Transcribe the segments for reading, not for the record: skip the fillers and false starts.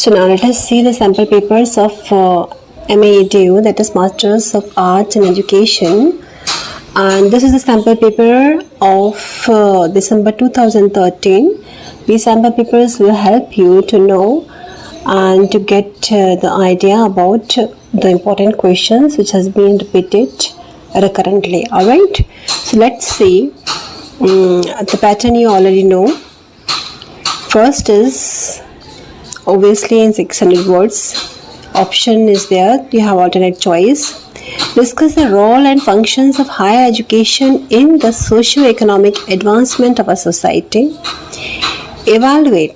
So now let us see the sample papers of MEDU, that is Masters of Arts in Education, and this is the sample paper of December 2013. These sample papers will help you to know and to get the idea about the important questions which has been repeated recurrently. Alright, so let's see the pattern you already know. First is obviously in 600 words. Option is there, you have alternate choice. Discuss the role and functions of higher education in the socio-economic advancement of a society. Evaluate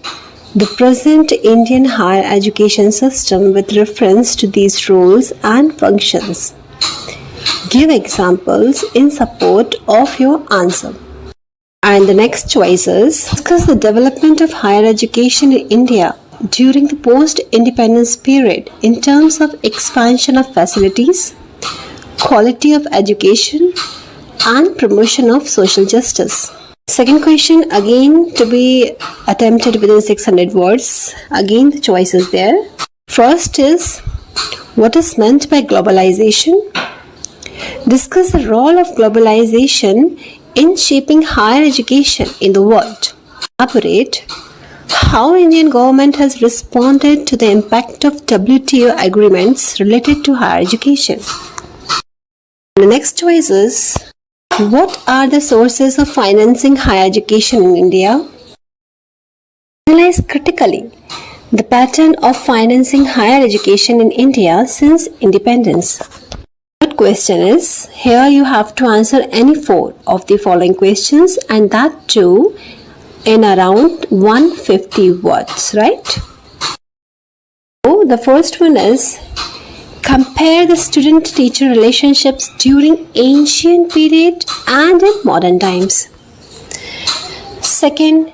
the present Indian higher education system with reference to these roles and functions. Give examples in support of your answer. And the next choice is discuss the development of higher education in India during the post-independence period in terms of expansion of facilities, quality of education, and promotion of social justice. Second question, again to be attempted within 600 words. Again the choice is there. First is, what is meant by globalization? Discuss the role of globalization in shaping higher education in the world. Elaborate how Indian government has responded to the impact of WTO agreements related to higher education. The next choice is, what are the sources of financing higher education in India? Analyze critically the pattern of financing higher education in India since independence. Third question is, here you have to answer any four of the following questions, and that too in around 150 words, right? So the first one is, compare the student-teacher relationships during ancient period and in modern times. Second,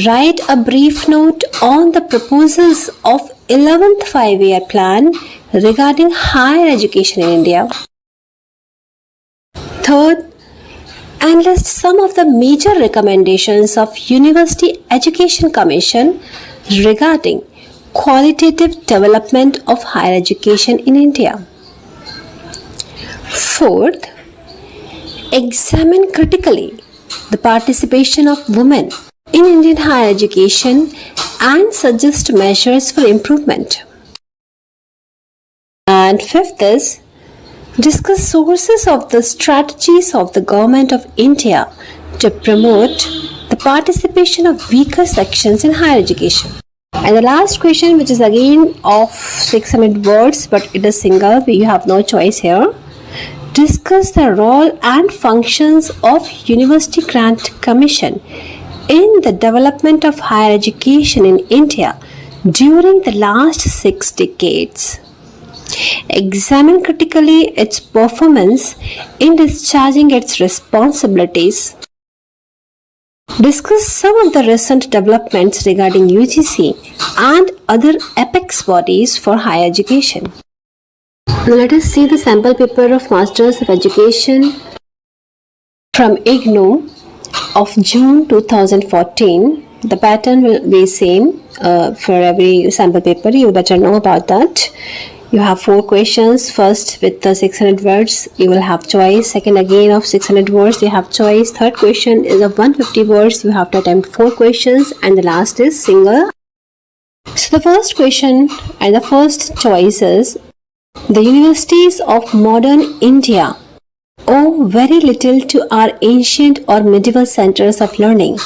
write a brief note on the proposals of 11th five-year plan regarding higher education in India. Third, enlist some of the major recommendations of University Education Commission regarding qualitative development of higher education in India. Fourth, examine critically the participation of women in Indian higher education and suggest measures for improvement. And fifth is, discuss sources of the strategies of the Government of India to promote the participation of weaker sections in higher education. And the last question, which is again of 600 words, but it is single, you have no choice here. Discuss the role and functions of University Grant Commission in the development of higher education in India during the last 6 decades. Examine critically its performance in discharging its responsibilities. Discuss some of the recent developments regarding UGC and other apex bodies for higher education. Now let us see the sample paper of Masters of Education from IGNOU of June 2014. The pattern will be same for every sample paper. You better know about that. You have 4 questions. First, with the 600 words, you will have choice. Second, again of 600 words, you have choice. Third question is of 150 words. You have to attempt 4 questions. And the last is single. So the first question and the first choice is, the universities of modern India owe very little to our ancient or medieval centers of learning.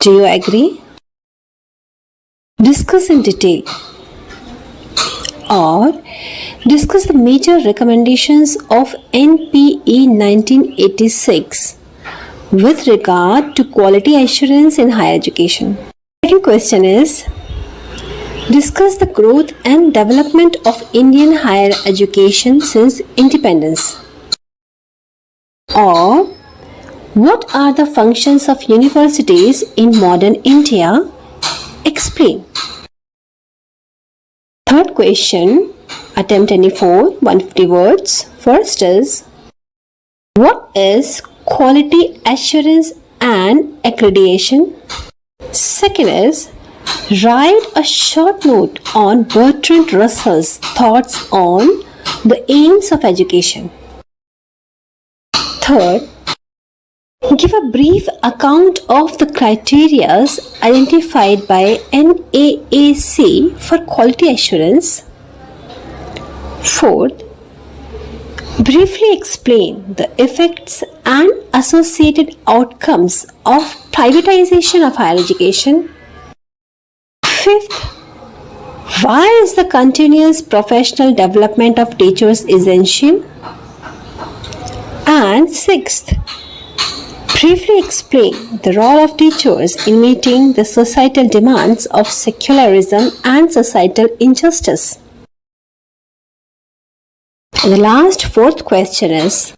Do you agree? Discuss in detail. Or discuss the major recommendations of NPE 1986 with regard to quality assurance in higher education. Second question is, discuss the growth and development of Indian higher education since independence. Or, what are the functions of universities in modern India? Explain. Third question, attempt any 4, 150 words. First is, what is quality assurance and accreditation? Second is, Write a short note on Bertrand Russell's thoughts on the aims of education. Third, give a brief account of the criteria identified by NAAC for quality assurance. Fourth, briefly explain the effects and associated outcomes of privatization of higher education. Fifth, why is the continuous professional development of teachers essential? And sixth, briefly explain the role of teachers in meeting the societal demands of secularism and societal injustice. And the last fourth question is,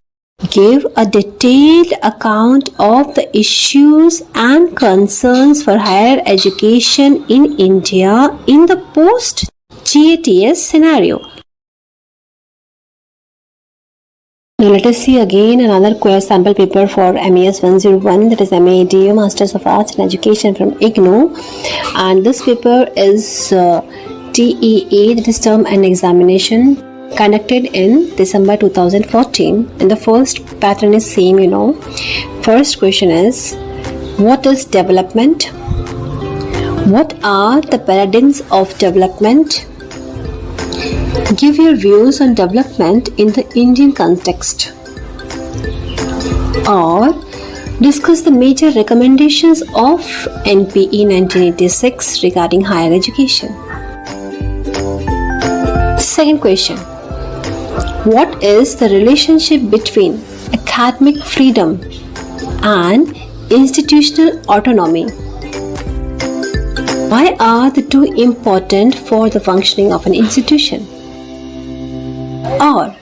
give a detailed account of the issues and concerns for higher education in India in the post-GATS scenario. Now let us see again another sample paper for MES 101, that is MEdu, Masters of Arts in Education from IGNOU, and this paper is TEA, that is Term and Examination, conducted in December 2014, and the first pattern is same, First question is, what is development? What are the paradigms of development? Give your views on development in the Indian context. Or discuss the major recommendations of NPE 1986 regarding higher education. Second question, what is the relationship between academic freedom and institutional autonomy? Why are the two important for the functioning of an institution? Or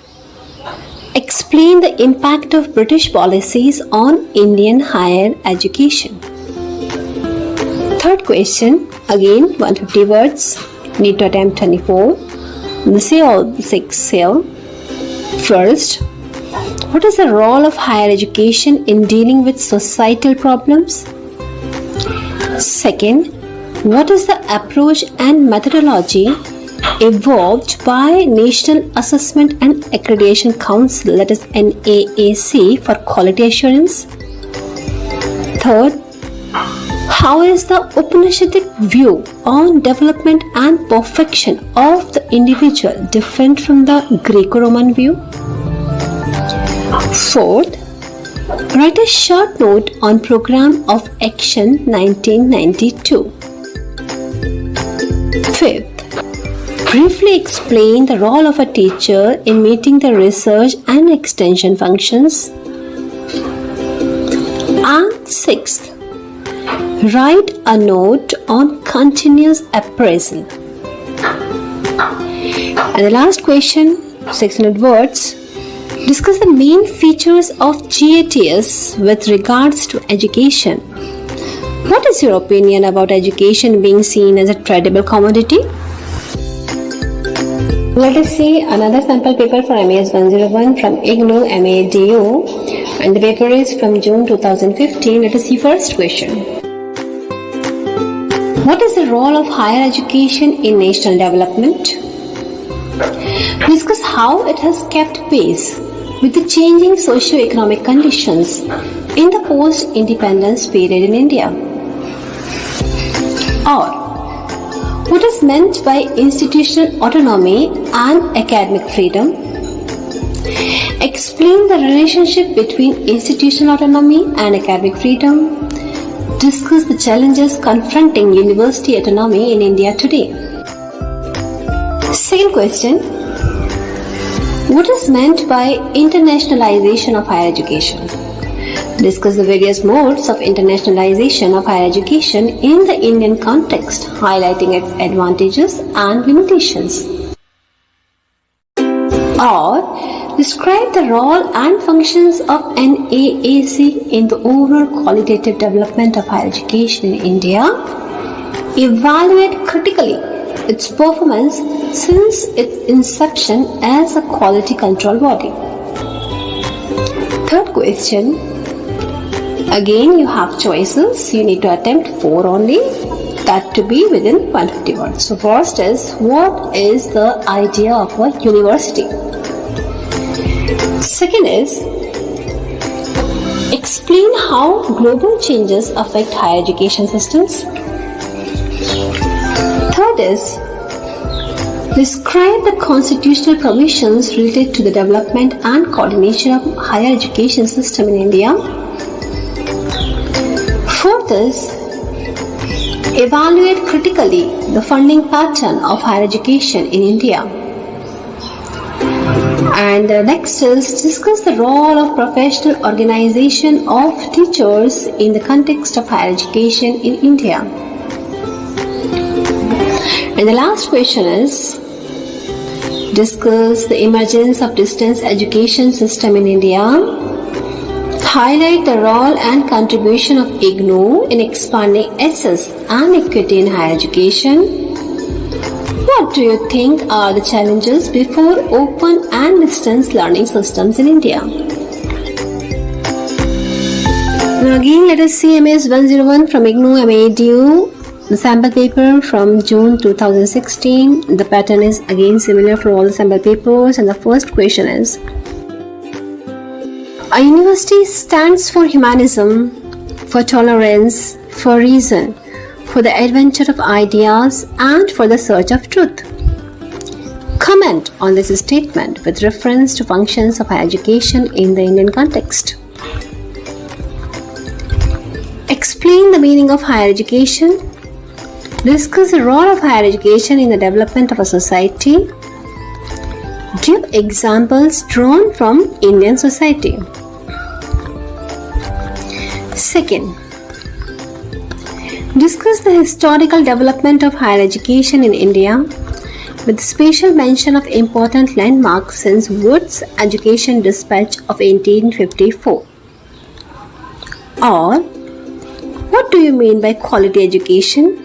explain the impact of British policies on Indian higher education. Third question, again 150 words, need to attempt 24. See all the 6 here. First, what is the role of higher education in dealing with societal problems? Second, what is the approach and methodology evolved by National Assessment and Accreditation Council, that is NAAC, for quality assurance? Third, how is the Upanishadic view on development and perfection of the individual different from the Greco-Roman view? Fourth, write a short note on Program of Action 1992. Fifth, briefly explain the role of a teacher in meeting the research and extension functions. And sixth, write a note on continuous appraisal. And the last question, 600 words, discuss the main features of GATS with regards to education. What is your opinion about education being seen as a tradable commodity? Let us see another sample paper for MES 101 from IGNOU MEdu, and the paper is from June 2015. Let us see first question. What is the role of higher education in national development? Discuss how it has kept pace with the changing socio-economic conditions in the post-independence period in India. Or, what is meant by institutional autonomy and academic freedom? Explain the relationship between institutional autonomy and academic freedom. Discuss the challenges confronting university autonomy in India today. Second question, what is meant by internationalization of higher education? Discuss the various modes of internationalization of higher education in the Indian context, highlighting its advantages and limitations. Or, describe the role and functions of NAAC in the overall qualitative development of higher education in India. Evaluate critically its performance since its inception as a quality control body. Third question, again you have choices, you need to attempt 4 only. that to be within 150 words. So first is, what is the idea of a university? Second is, explain how global changes affect higher education systems. Third is, describe the constitutional provisions related to the development and coordination of higher education system in India. Fourth is, evaluate critically the funding pattern of higher education in India. And next is, discuss the role of professional organization of teachers in the context of higher education in India. And the last question is, discuss the emergence of distance education system in India. Highlight the role and contribution of IGNOU in expanding access and equity in higher education. What do you think are the challenges before open and distance learning systems in India? Now again, let us see MES 101 from IGNOU Edu. The sample paper from June 2016. The pattern is again similar for all the sample papers, and the first question is, a university stands for humanism, for tolerance, for reason, for the adventure of ideas, and for the search of truth. Comment on this statement with reference to functions of higher education in the Indian context. Explain the meaning of higher education. Discuss the role of higher education in the development of a society. Give examples drawn from Indian society. Second, discuss the historical development of higher education in India with special mention of important landmarks since Wood's Education Dispatch of 1854. Or, what do you mean by quality education?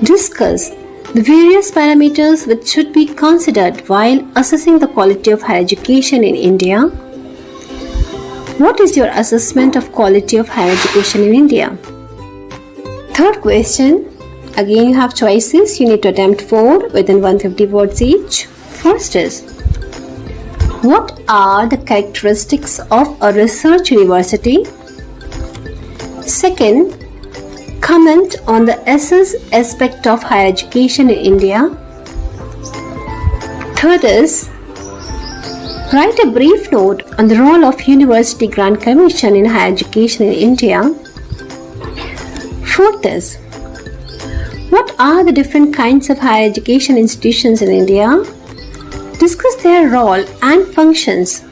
Discuss the various parameters which should be considered while assessing the quality of higher education in India. What is your assessment of quality of higher education in India? Third question, again you have choices. You need to attempt 4 within 150 words each. First is, what are the characteristics of a research university? Second, comment on the SS aspect of higher education in India. Third is, write a brief note on the role of University Grant Commission in higher education in India. Fourth is, what are the different kinds of higher education institutions in India? Discuss their role and functions.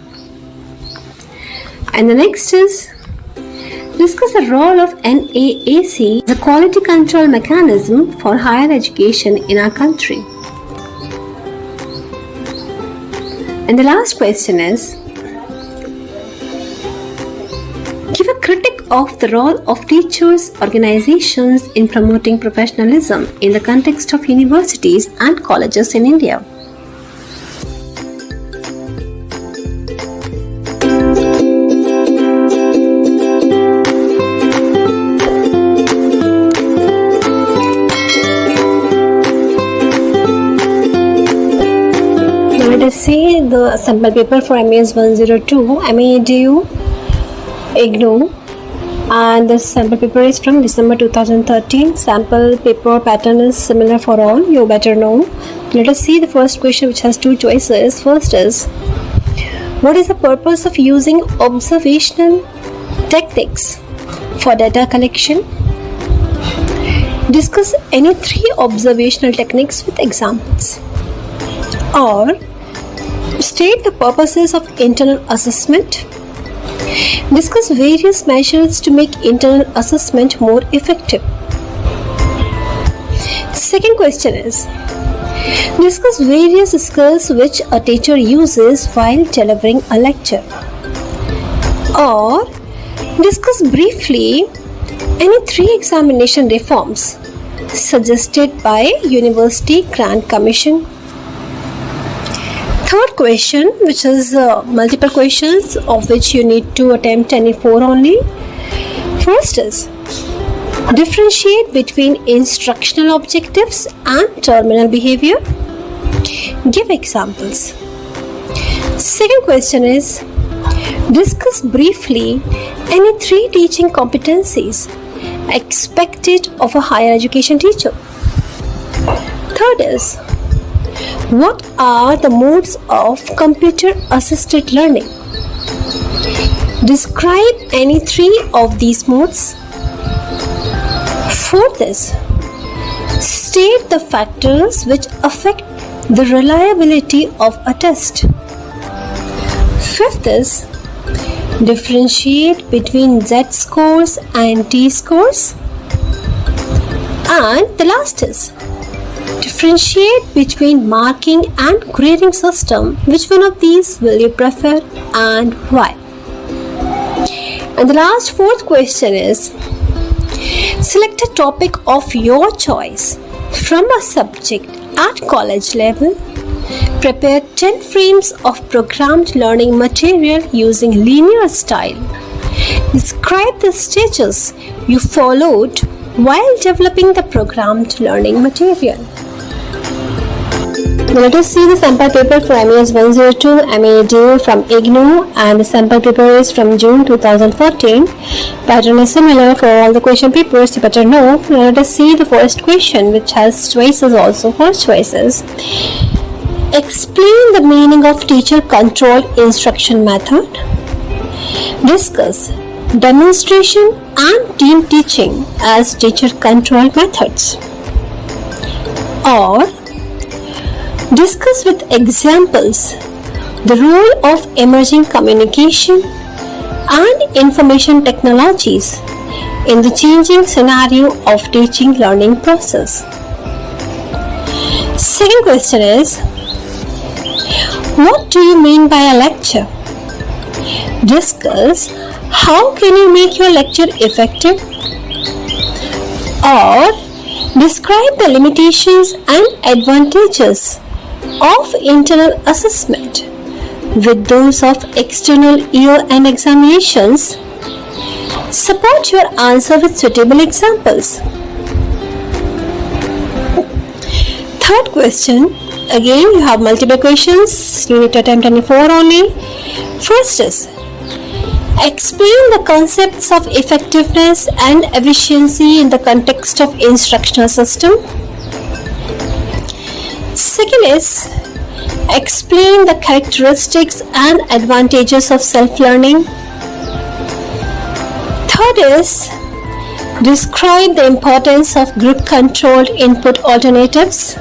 And the next is, discuss the role of NAAC, the quality control mechanism for higher education in our country. And the last question is, give a critique of the role of teachers' organizations in promoting professionalism in the context of universities and colleges in India. Let us see the sample paper for MES 102, Edu, IGNOU, and the sample paper is from December 2013. Sample paper pattern is similar for all, you better know. Let us see the first question, which has 2 choices. First is, what is the purpose of using observational techniques for data collection? Discuss any 3 observational techniques with examples. Or, state the purposes of internal assessment. Discuss various measures to make internal assessment more effective. Second question is, discuss various skills which a teacher uses while delivering a lecture. Or, discuss briefly any 3 examination reforms suggested by University Grant Commission. Third question, which is multiple questions of which you need to attempt any 4 only. First is, Differentiate between instructional objectives and terminal behavior. Give examples. Second question is, discuss briefly any 3 teaching competencies expected of a higher education teacher. Third is, what are the modes of computer assisted learning? Describe any 3 of these modes. Fourth is, state the factors which affect the reliability of a test. Fifth is, differentiate between Z-scores and T-scores. And the last is, differentiate between marking and grading system. Which one of these will you prefer and why? And the last 4th question is, select a topic of your choice from a subject at college level. Prepare 10 frames of programmed learning material using linear style. Describe the stages you followed while developing the programmed learning material. Now let us see the sample paper for MES 102 MEdu from IGNOU, and the sample paper is from June 2014. Pattern is similar for all the question papers, you better know. Now let us see the first question, which has choices also for choices. Explain the meaning of teacher controlled instruction method. Discuss demonstration and team teaching as teacher controlled methods. Or discuss with examples the role of emerging communication and information technologies in the changing scenario of teaching learning process. Second question is, what do you mean by a lecture? Discuss how can you make your lecture effective? Or describe the limitations and advantages of internal assessment with those of external year end examinations. Support your answer with suitable examples. Third question, again you have multiple questions, you need to attempt only 4 only. First is, explain the concepts of effectiveness and efficiency in the context of instructional system. Second is, explain the characteristics and advantages of self-learning. Third is, describe the importance of group-controlled input alternatives.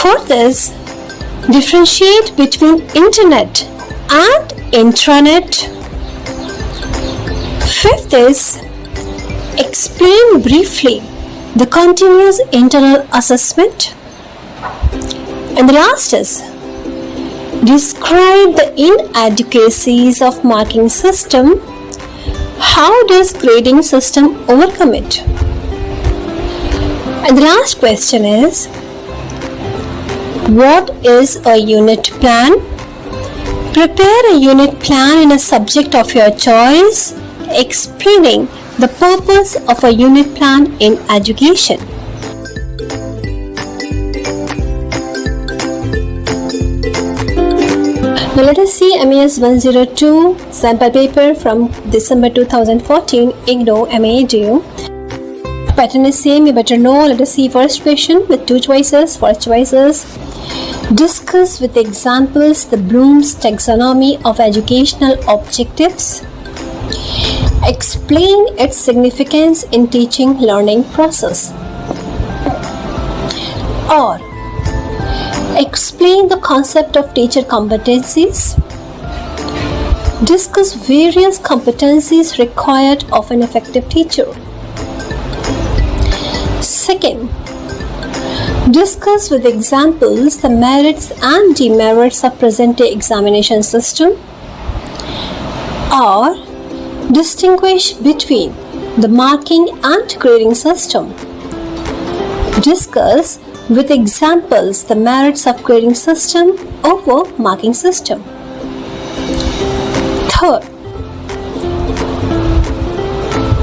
Fourth is, differentiate between internet and intranet. Fifth is, explain briefly the continuous internal assessment. And the last is, describe the inadequacies of marking system. How does grading system overcome it? And the last question is, what is a unit plan? Prepare a unit plan in a subject of your choice, explaining the purpose of a unit plan in education. Now let us see MES 102 sample paper from December 2014, IGNOU MEdu. Pattern is same, you better know. Let us see first question with 2 choices. First choices, discuss with examples the Bloom's taxonomy of educational objectives. Explain its significance in teaching learning process. Or explain the concept of teacher competencies. Discuss various competencies required of an effective teacher. Second, discuss with examples the merits and demerits of present-day examination system. Or distinguish between the marking and grading system. Discuss with examples the merits of grading system over marking system. Third,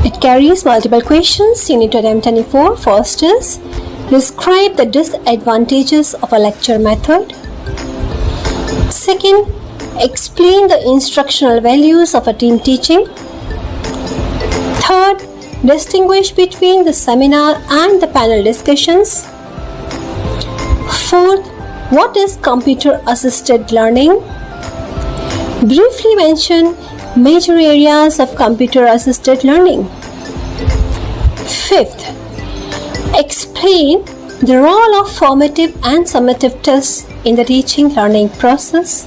it carries multiple questions. You need to attempt any four. First is, describe the disadvantages of a lecture method. Second, explain the instructional values of a team teaching. Third, distinguish between the seminar and the panel discussions. Fourth, what is computer-assisted learning? Briefly mention major areas of computer-assisted learning. Fifth, explain the role of formative and summative tests in the teaching learning process.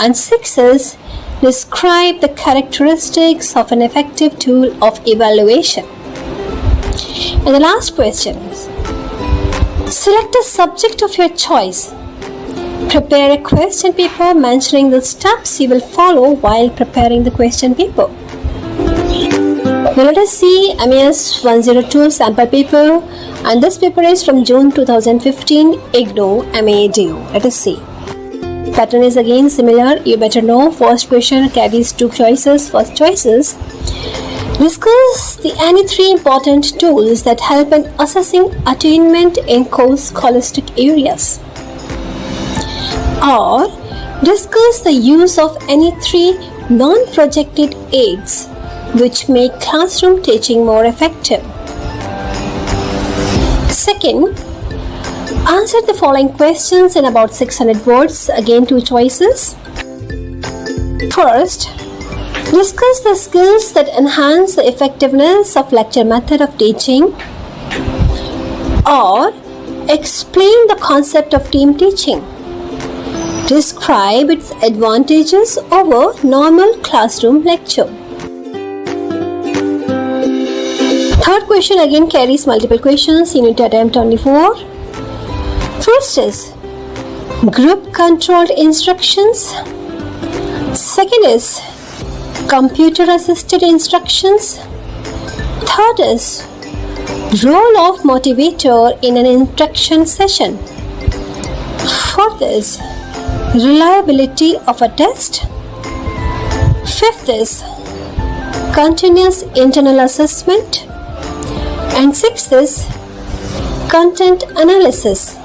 And sixth is, describe the characteristics of an effective tool of evaluation. And the last question is, select a subject of your choice. Prepare a question paper mentioning the steps you will follow while preparing the question paper. Now let us see MES 102 sample paper, and this paper is from June 2015, IGNOU Edu. Let us see. Pattern is again similar. You better know. First question carries two choices. First choice is, discuss any three important tools that help in assessing attainment in course scholastic areas. Or discuss the use of any three non-projected aids which make classroom teaching more effective. Second, answer the following questions in about 600 words. Again, two choices. First, discuss the skills that enhance the effectiveness of lecture method of teaching. Or explain the concept of team teaching. Describe its advantages over normal classroom lecture. Third question again carries multiple questions. You need to attempt only four. First is, group controlled instructions. Second is, computer assisted instructions. Third is, role of motivator in an instruction session. Fourth is, reliability of a test. Fifth is, continuous internal assessment. And sixth is, content analysis.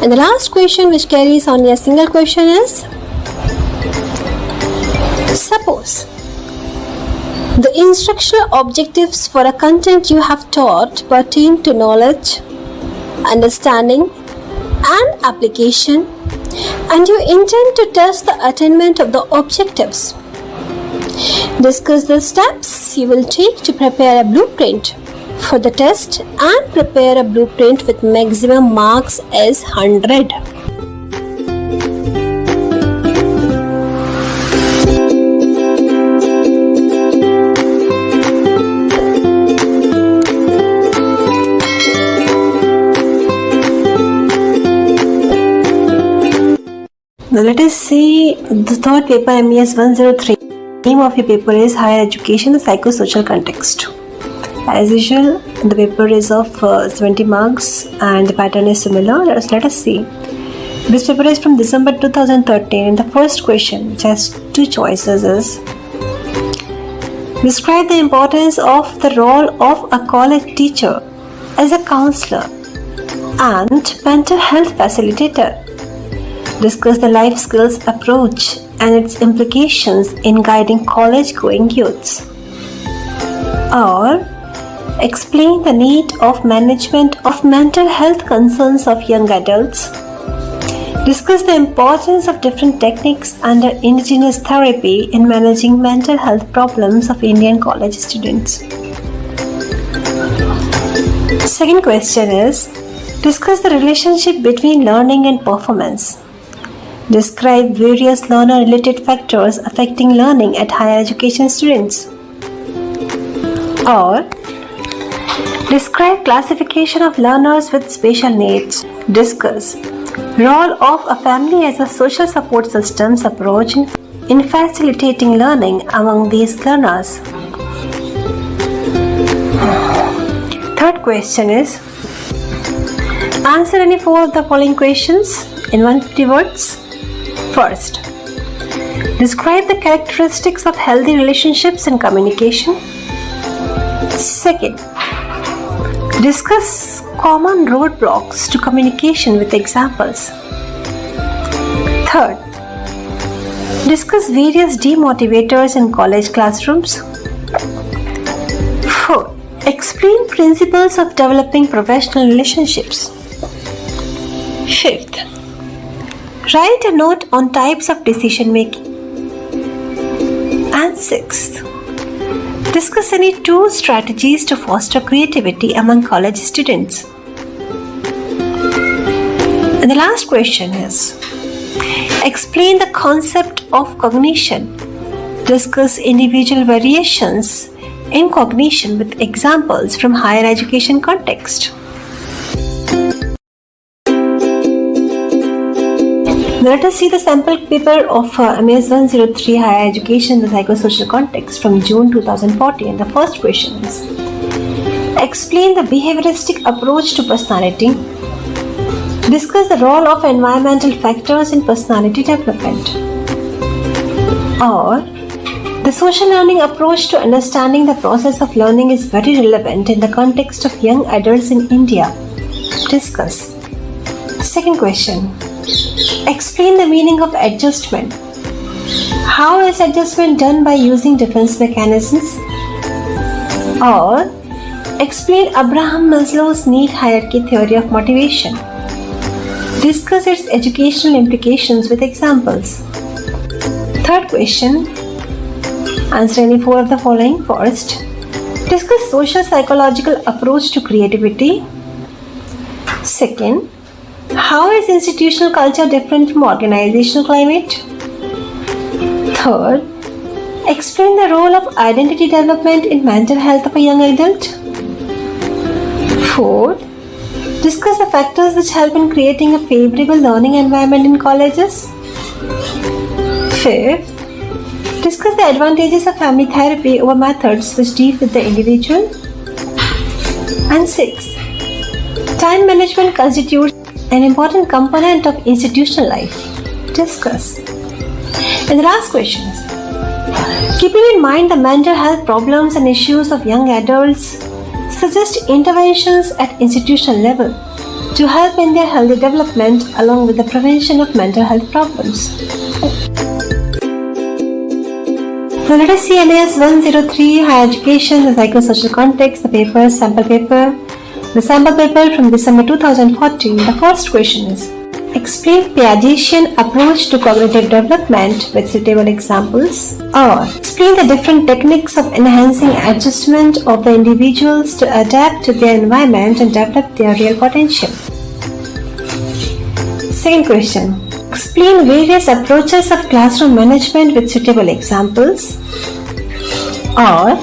And the last question, which carries only a single question, is, suppose the instructional objectives for a content you have taught pertain to knowledge, understanding, and application, and you intend to test the attainment of the objectives. Discuss the steps you will take to prepare a blueprint for the test and prepare a blueprint with maximum marks as 100. Now let us see the third paper, MES 103. The name of your paper is Higher Education, the Psychosocial Context. As usual, the paper is of 70 marks and the pattern is similar. Let us see. This paper is from December 2013, and the first question, which has two choices, is, describe the importance of the role of a college teacher as a counselor and mental health facilitator. Discuss the life skills approach and its implications in guiding college-going youths. Or explain the need of management of mental health concerns of young adults. Discuss the importance of different techniques under indigenous therapy in managing mental health problems of Indian college students. Second question is, discuss the relationship between learning and performance. Describe various learner-related factors affecting learning at higher education students. Or describe classification of learners with special needs. Discuss role of a family as a social support systems approach in facilitating learning among these learners. Third question is, answer any four of the following questions in 150 words. First, Describe the characteristics of healthy relationships and communication. Second, discuss common roadblocks to communication with examples. Third, discuss various demotivators in college classrooms. Fourth, explain principles of developing professional relationships. Fifth, write a note on types of decision making. And sixth, discuss any 2 strategies to foster creativity among college students. And the last question is, explain the concept of cognition. Discuss individual variations in cognition with examples from higher education context. Let us see the sample paper of MES 103 Higher Education in the Psychosocial Context from June 2014. And the first question is, explain the behavioristic approach to personality. Discuss the role of environmental factors in personality development. Or, the social learning approach to understanding the process of learning is very relevant in the context of young adults in India. Discuss. Second question. Explain the meaning of adjustment. How is adjustment done by using defense mechanisms? Or, explain Abraham Maslow's need hierarchy theory of motivation. Discuss its educational implications with examples. Third question. Answer any 4 of the following. First, discuss social psychological approach to creativity. Second, how is institutional culture different from organizational climate? Third, explain the role of identity development in mental health of a young adult. Fourth, discuss the factors which help in creating a favorable learning environment in colleges. Fifth, discuss the advantages of family therapy over methods which deal with the individual. And sixth, time management constitutes an important component of institutional life. Discuss. And the last question is, keeping in mind the mental health problems and issues of young adults, suggest interventions at institutional level to help in their healthy development along with the prevention of mental health problems. Now let us see MES 103 Higher Education, the Psychosocial Context, the paper, sample paper. The sample paper from December 2014. The first question is, explain Piagetian approach to cognitive development with suitable examples. Or, explain the different techniques of enhancing adjustment of the individuals to adapt to their environment and develop their real potential. Second question, explain various approaches of classroom management with suitable examples. Or,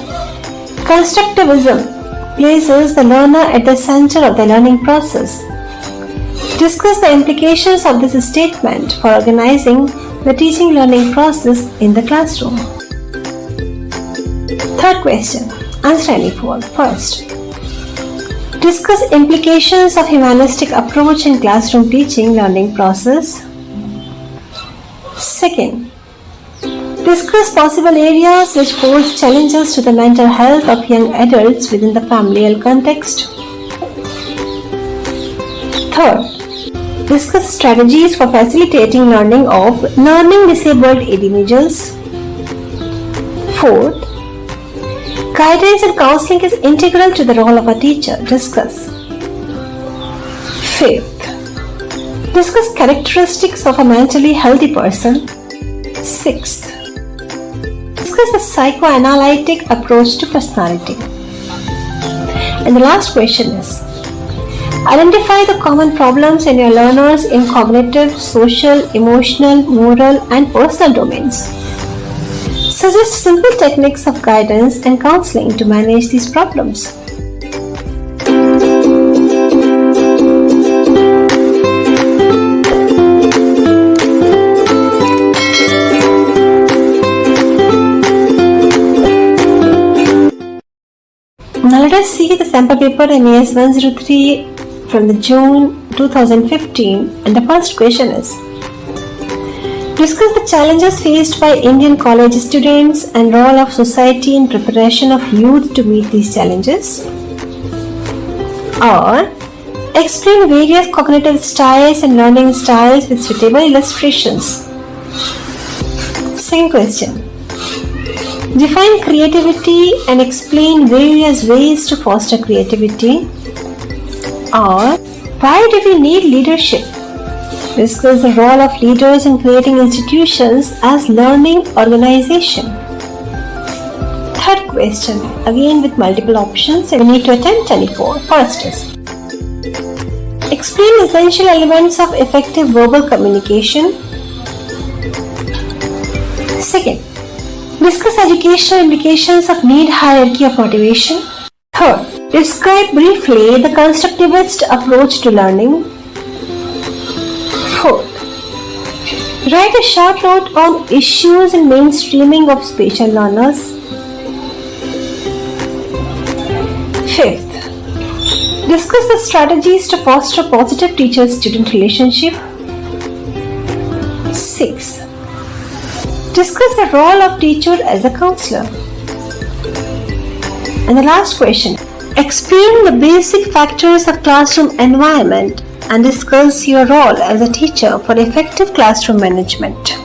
constructivism places the learner at the center of the learning process. Discuss the implications of this statement for organizing the teaching learning process in the classroom. Third question. Answer any 4. First, discuss implications of humanistic approach in classroom teaching learning process. Second, discuss possible areas which pose challenges to the mental health of young adults within the familial context. Third, discuss strategies for facilitating learning of learning disabled individuals. Fourth, guidance and counseling is integral to the role of a teacher. Discuss. Fifth, discuss characteristics of a mentally healthy person. Sixth, discuss the psychoanalytic approach to personality. And the last question is, identify the common problems in your learners in cognitive, social, emotional, moral, and personal domains. Suggest simple techniques of guidance and counseling to manage these problems. Now let us see the sample paper MES 103 from the June 2015, and the first question is, Discuss the challenges faced by Indian college students and role of society in preparation of youth to meet these challenges. Or explain various cognitive styles and learning styles with suitable illustrations. Second question. Define creativity and explain various ways to foster creativity. Or why do we need leadership? Discuss the role of leaders in creating institutions as learning organization. Third question, again with multiple options, and we need to attempt any four. First is, explain essential elements of effective verbal communication. Second, discuss educational implications of need hierarchy of motivation. Third, describe briefly the constructivist approach to learning. Fourth, write a short note on issues in mainstreaming of special learners. Fifth, discuss the strategies to foster positive teacher-student relationship. Sixth, discuss the role of teacher as a counselor. And the last question, explain the basic factors of classroom environment and discuss your role as a teacher for effective classroom management.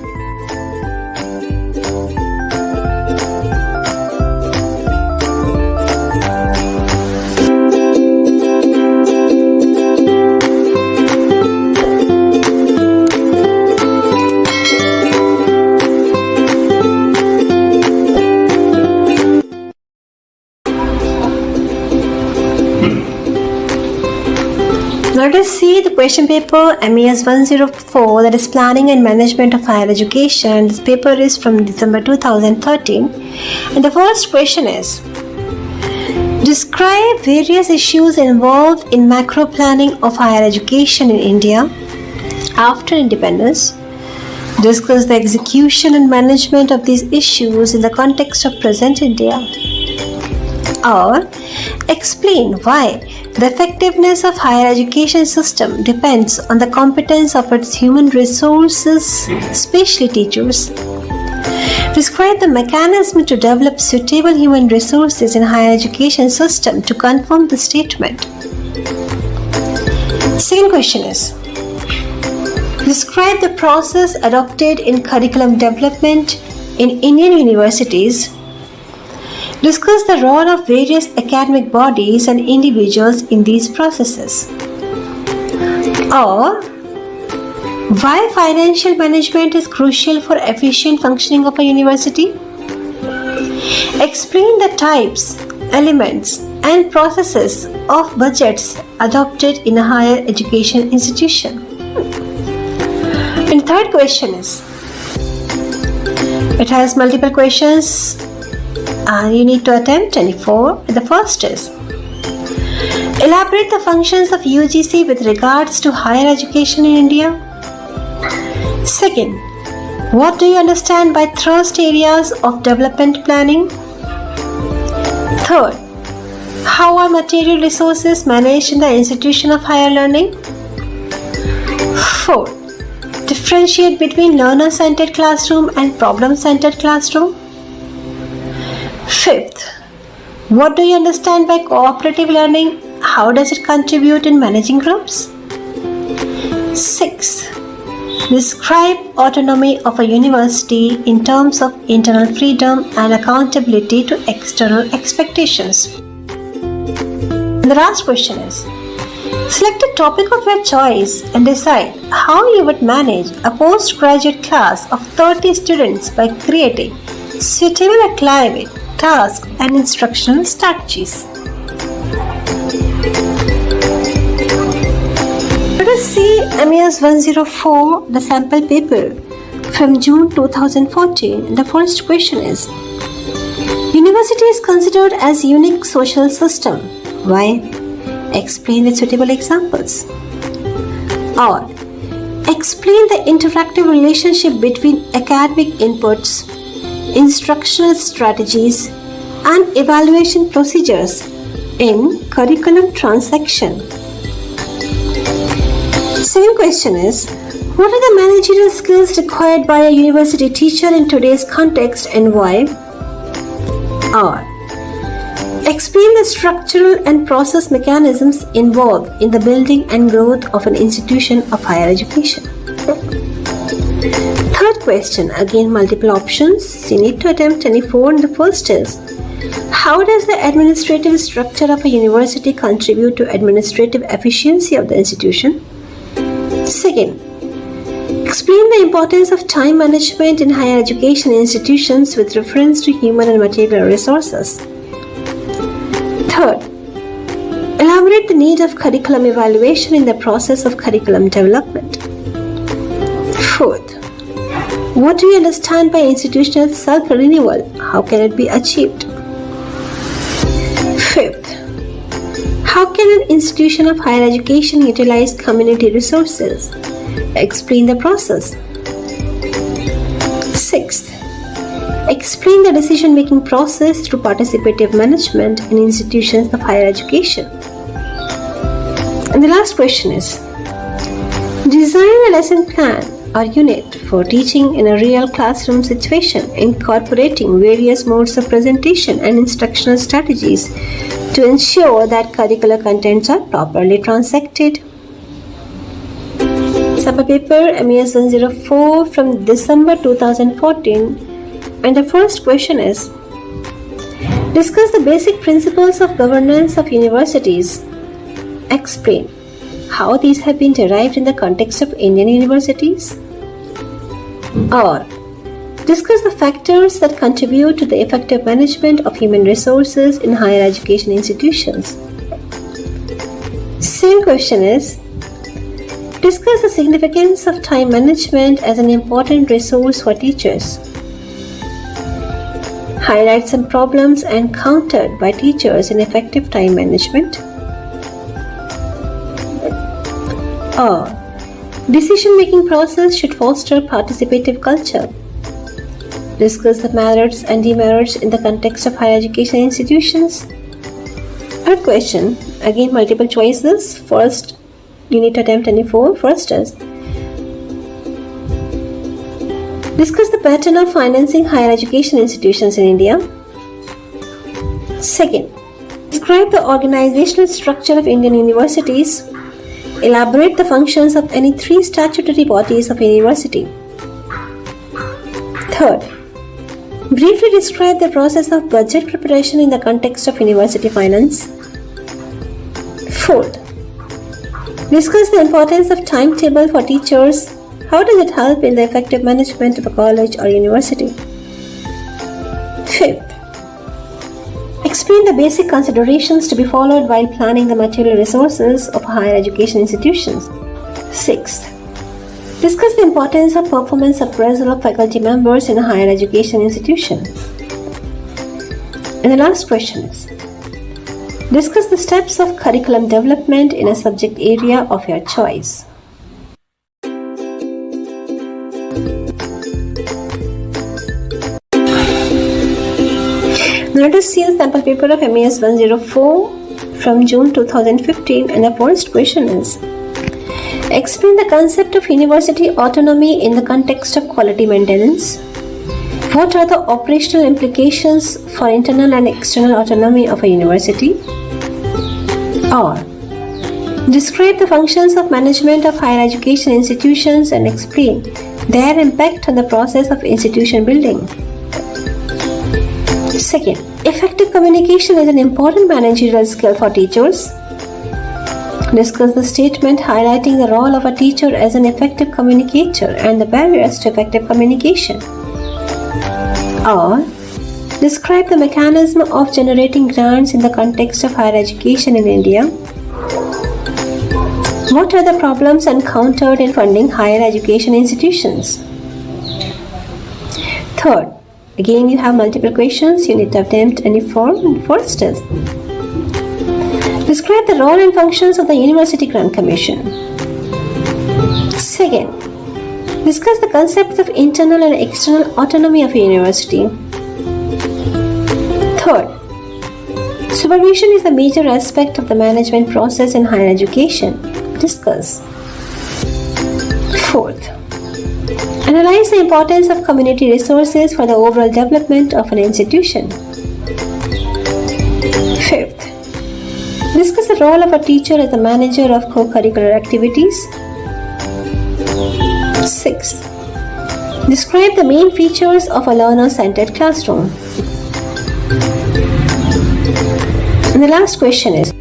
Let us see the question paper MES 104, that is Planning and Management of Higher Education. This paper is from December 2013, and the first question is, describe various issues involved in macro planning of higher education in India after independence. Discuss the execution and management of these issues in the context of present India. Or explain why the effectiveness of higher education system depends on the competence of its human resources, especially teachers. Describe the mechanism to develop suitable human resources in higher education system to confirm the statement. Second question is, describe the process adopted in curriculum development in Indian universities. Discuss the role of various academic bodies and individuals in these processes. Or why financial management is crucial for efficient functioning of a university. Explain the types, elements, and processes of budgets adopted in a higher education institution. And the third question is, it has multiple questions and you need to attempt any four. The first is, elaborate the functions of UGC with regards to higher education in India. Second, what do you understand by thrust areas of development planning? Third, how are material resources managed in the institution of higher learning? Fourth, differentiate between learner-centered classroom and problem-centered classroom. Fifth, what do you understand by cooperative learning? How does it contribute in managing groups? Sixth, describe autonomy of a university in terms of internal freedom and accountability to external expectations. And the last question is, select a topic of your choice and decide how you would manage a postgraduate class of 30 students by creating suitable academic, task and instructional strategies. Let us see MES 104, the sample paper from June 2014. The first question is, university is considered as unique social system. Why? Explain with suitable examples. Or explain the interactive relationship between academic inputs, instructional strategies, and evaluation procedures in curriculum transaction. Second question is, What are the managerial skills required by a university teacher in today's context and why? Or explain the structural and process mechanisms involved in the building and growth of an institution of higher education. Third question, again multiple options. You need to attempt any four, and the first is, how does the administrative structure of a university contribute to administrative efficiency of the institution? Second, explain the importance of time management in higher education institutions with reference to human and material resources. Third, elaborate the need of curriculum evaluation in the process of curriculum development. Fourth, what do you understand by institutional self-renewal? How can it be achieved? Fifth, how can an institution of higher education utilize community resources? Explain the process. Sixth, explain the decision-making process through participative management in institutions of higher education. And the last question is, design a lesson plan or unit for teaching in a real classroom situation, incorporating various modes of presentation and instructional strategies to ensure that curricular contents are properly transacted. Sample paper MES 104 from December 2014, and the first question is, discuss the basic principles of governance of universities. Explain how these have been derived in the context of Indian universities. Or discuss the factors that contribute to the effective management of human resources in higher education institutions. Same question is, discuss the significance of time management as an important resource for teachers. Highlight some problems encountered by teachers in effective time management. Or decision-making process should foster participative culture. Discuss the merits and demerits in the context of higher education institutions. Third question, again multiple choices. First, you need to attempt any four. First is, discuss the pattern of financing higher education institutions in India. Second, describe the organizational structure of Indian universities. Elaborate the functions of any three statutory bodies of a university. Third, briefly describe the process of budget preparation in the context of university finance. Fourth, discuss the importance of timetable for teachers. How does it help in the effective management of a college or university? Fifth, explain the basic considerations to be followed while planning the material resources of higher education institutions. Sixth, discuss the importance of performance appraisal of faculty members in a higher education institution. And the last question is, discuss the steps of curriculum development in a subject area of your choice. Let us see the sample paper of MES 104 from June 2015, and the first question is, explain the concept of university autonomy in the context of quality maintenance. What are the operational implications for internal and external autonomy of a university? Or describe the functions of management of higher education institutions and explain their impact on the process of institution building. Second, effective communication is an important managerial skill for teachers. Discuss the statement highlighting the role of a teacher as an effective communicator and the barriers to effective communication. Or describe the mechanism of generating grants in the context of higher education in India. What are the problems encountered in funding higher education institutions? Third, again you have multiple questions. You need to attempt any form. First is, describe the role and functions of the University Grant Commission. Second, discuss the concepts of internal and external autonomy of a university. Third, supervision is a major aspect of the management process in higher education. Discuss. Fourth, analyze the importance of community resources for the overall development of an institution. Fifth, discuss the role of a teacher as the manager of co-curricular activities. Sixth, describe the main features of a learner-centered classroom. And the last question is,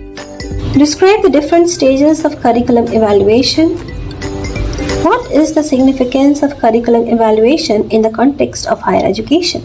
describe the different stages of curriculum evaluation. What is the significance of curriculum evaluation in the context of higher education?